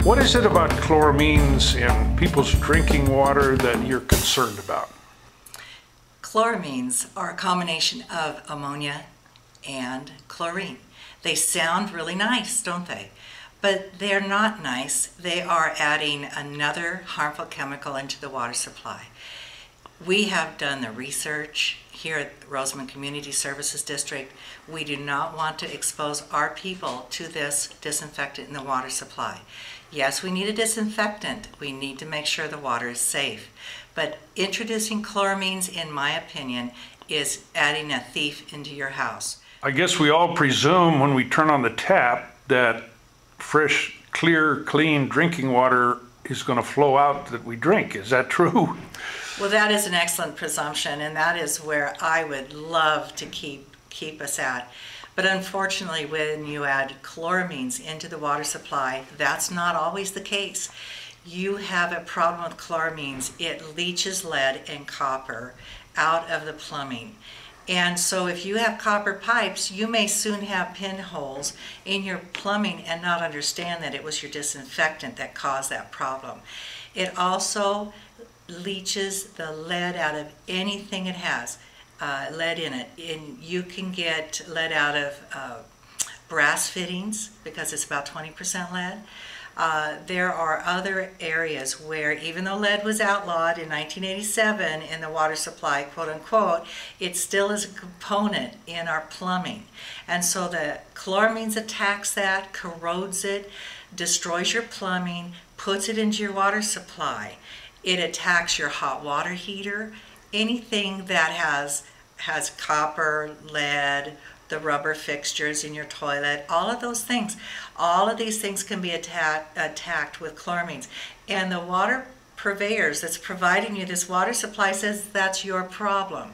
What is it about chloramines in people's drinking water that you're concerned about? Chloramines are a combination of ammonia and chlorine. They sound really nice, don't they? But they're not nice. They are adding another harmful chemical into the water supply. We have done the research here at Rosamond Community Services District. We do not want to expose our people to this disinfectant in the water supply. Yes, we need a disinfectant. We need to make sure the water is safe. But introducing chloramines, in my opinion, is adding a thief into your house. I guess we all presume when we turn on the tap that fresh, clear, clean drinking water is going to flow out that we drink. Is that true? Well, that is an excellent presumption, and that is where I would love to keep us at. But unfortunately, when you add chloramines into the water supply, that's not always the case. You have a problem with chloramines. It leaches lead and copper out of the plumbing. And so if you have copper pipes, you may soon have pinholes in your plumbing and not understand that it was your disinfectant that caused that problem. It also leaches the lead out of anything it has lead in it. And you can get lead out of brass fittings because it's about 20% lead. There are other areas where, even though lead was outlawed in 1987 in the water supply, quote unquote, it still is a component in our plumbing. And so the chloramines attacks that, corrodes it, destroys your plumbing, puts it into your water supply. It attacks your hot water heater, anything that has copper, lead, the rubber fixtures in your toilet, all of those things. All of these things can be attacked with chloramines. And the water purveyors that's providing you this water supply says that's your problem.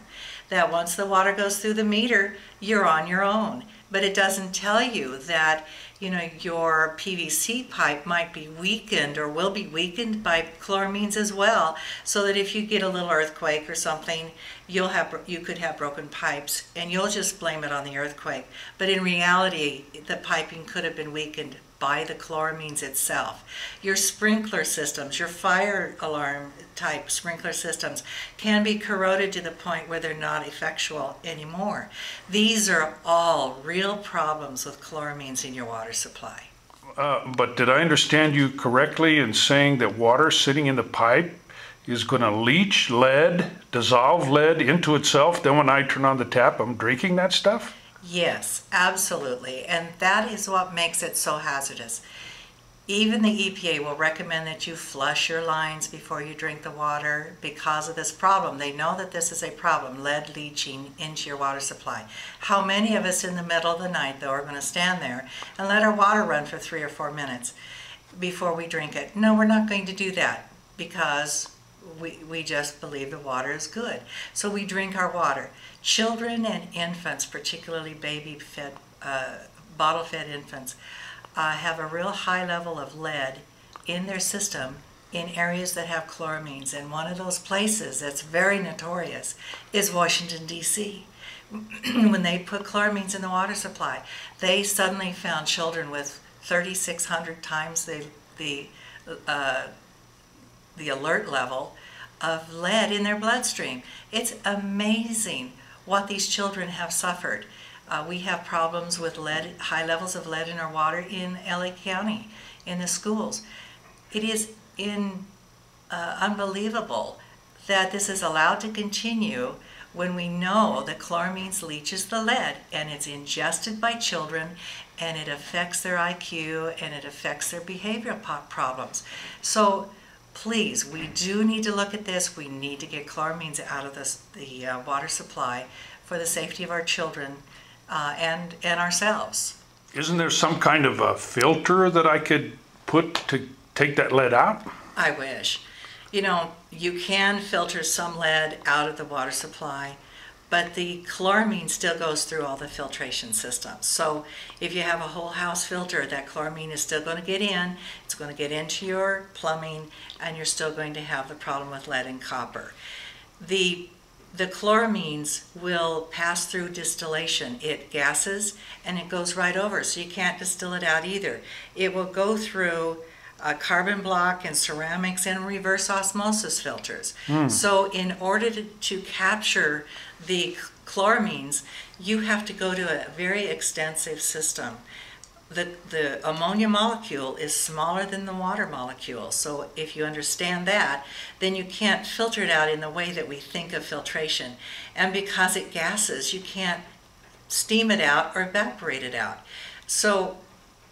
That once the water goes through the meter, you're on your own. But it doesn't tell you that, you know, your PVC pipe might be weakened or will be weakened by chloramines as well, so that if you get a little earthquake or something, you could have broken pipes, and you'll just blame it on the earthquake. But in reality, the piping could have been weakened by the chloramines itself. Your sprinkler systems, your fire alarm type sprinkler systems can be corroded to the point where they're not effectual anymore. These are all real problems with chloramines in your water supply. But did I understand you correctly in saying that water sitting in the pipe is going to leach lead, dissolve lead into itself? Then when I turn on the tap, I'm drinking that stuff? Yes, absolutely. And that is what makes it so hazardous. Even the EPA will recommend that you flush your lines before you drink the water because of this problem. They know that this is a problem, lead leaching into your water supply. How many of us in the middle of the night, though, are going to stand there and let our water run for 3 or 4 minutes before we drink it? No, we're not going to do that because we just believe the water is good. So we drink our water. Children and infants, particularly baby-fed, bottle-fed infants, have a real high level of lead in their system in areas that have chloramines. And one of those places that's very notorious is Washington, D.C. When they put chloramines in the water supply, they suddenly found children with 3,600 times the alert level of lead in their bloodstream. It's amazing what these children have suffered. We have problems with lead, high levels of lead in our water in LA County, in the schools. It is unbelievable that this is allowed to continue when we know that chloramines leaches the lead and it's ingested by children and it affects their IQ and it affects their behavioral problems. So please, we do need to look at this. We need to get chloramines out of the water supply for the safety of our children and ourselves. Isn't there some kind of a filter that I could put to take that lead out? I wish. You know, you can filter some lead out of the water supply, but the chloramine still goes through all the filtration systems. So if you have a whole house filter, that chloramine is still going to get in, it's going to get into your plumbing, and you're still going to have the problem with lead and copper. The chloramines will pass through distillation. It gases and it goes right over, so you can't distill it out either. It will go through carbon block and ceramics and reverse osmosis filters. So in order to capture the chloramines, you have to go to a very extensive system. The ammonia molecule is smaller than the water molecule. So if you understand that, then you can't filter it out in the way that we think of filtration. And because it gases, you can't steam it out or evaporate it out. So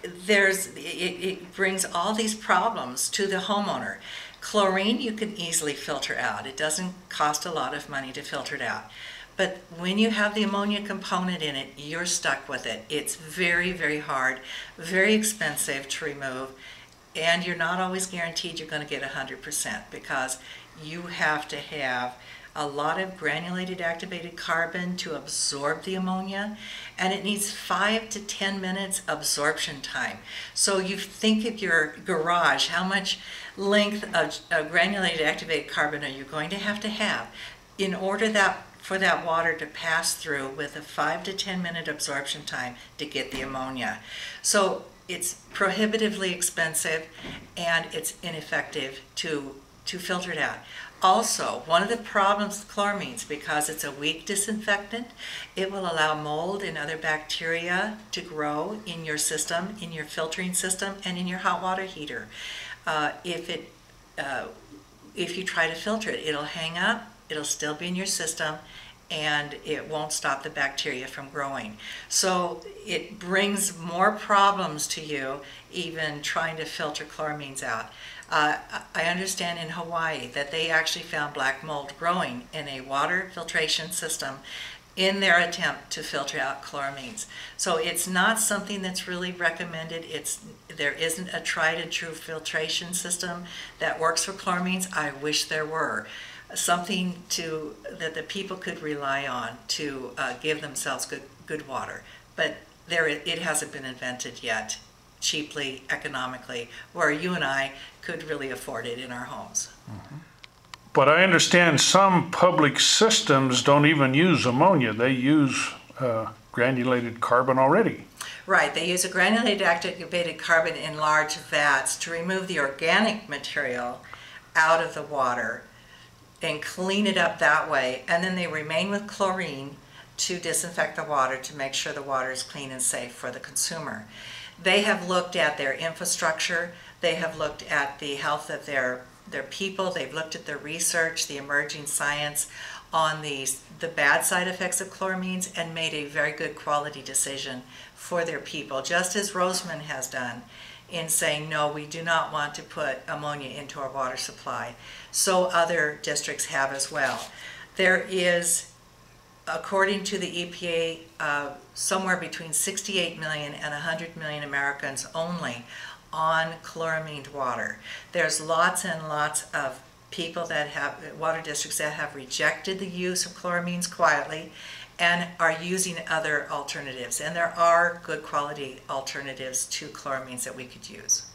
it brings all these problems to the homeowner. Chlorine you can easily filter out. It doesn't cost a lot of money to filter it out. But when you have the ammonia component in it, you're stuck with it. It's very, very hard, very expensive to remove, and you're not always guaranteed you're going to get 100% because you have to have a lot of granulated activated carbon to absorb the ammonia, and it needs 5 to 10 minutes absorption time. So you think of your garage, how much length of granulated activated carbon are you going to have in order for that water to pass through with a 5 to 10 minute absorption time to get the ammonia. So it's prohibitively expensive and it's ineffective to filter it out. Also, one of the problems with chloramines, because it's a weak disinfectant, it will allow mold and other bacteria to grow in your system, in your filtering system, and in your hot water heater. If you try to filter it, it'll hang up, it'll still be in your system, and it won't stop the bacteria from growing. So it brings more problems to you even trying to filter chloramines out. I understand in Hawaii that they actually found black mold growing in a water filtration system in their attempt to filter out chloramines. So it's not something that's really recommended. There isn't a tried and true filtration system that works for chloramines. I wish there were. Something that the people could rely on to give themselves good water. But it hasn't been invented yet, cheaply, economically, where you and I could really afford it in our homes. But I understand some public systems don't even use ammonia. They use granulated carbon already. Right, they use a granulated activated carbon in large vats to remove the organic material out of the water and clean it up that way, and then they remain with chlorine to disinfect the water to make sure the water is clean and safe for the consumer. They have looked at their infrastructure, they have looked at the health of their people, they've looked at their research, the emerging science on the bad side effects of chloramines, and made a very good quality decision for their people, just as Rosamond has done in saying, no, we do not want to put ammonia into our water supply. So other districts have as well. There is, according to the EPA, somewhere between 68 million and 100 million Americans only on chloramined water. There's lots and lots of people that have, water districts that have rejected the use of chloramines quietly and are using other alternatives. And there are good quality alternatives to chloramines that we could use.